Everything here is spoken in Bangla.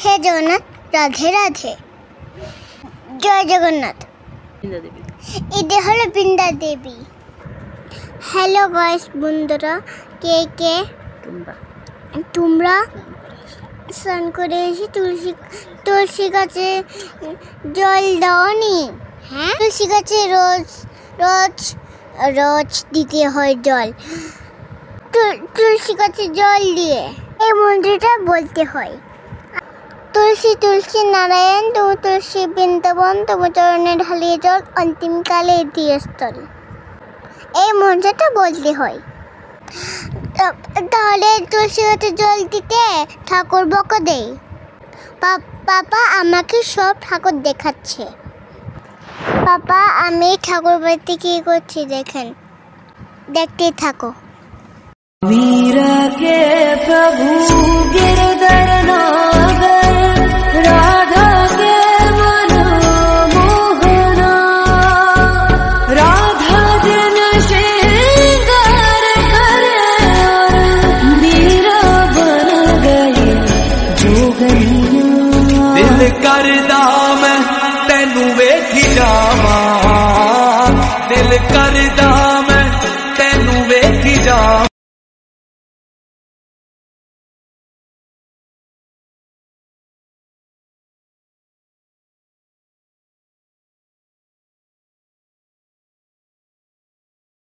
হে জগন্নাথ, রাধে রাধে, জয় জগন্নাথ। এটা হলো বৃন্দা দেবী। হ্যালো গাইস বন্ধুরা, কে কে তোমরা স্নান করে এসে তুলসী গাছে জল দাওনি? হ্যাঁ, তুলসী গাছে রোজ রোজ রোজ দিতে হয় জল। তুলসী গাছে জল দিয়ে এই মন্ত্রটা বলতে হয়, তুলসী তুলসী নারায়ণ, তুমি তুলসী বৃন্দাবন, তোমার চরণে ঢালিয়ে জল, অন্তিমকালে তীরস্থল। এই মন্ত্রটা বলতে হয়। তাহলে তুলসী গাছে জল দিতে ঠাকুর বকা দেয়। পাপা আমাকে সব ঠাকুর দেখাচ্ছে। পাপা আমি ঠাকুর বাড়িতে কি করছি দেখেন, দেখতে থাকো। मीरा के प्रभु गिरधर नागर, राधा के मनमोहना, राधा दिन श्रृंगार करे और मीरा बन गई जोगनिया। दिल करदा मैं तेनू वेखी जावां, दिल करदा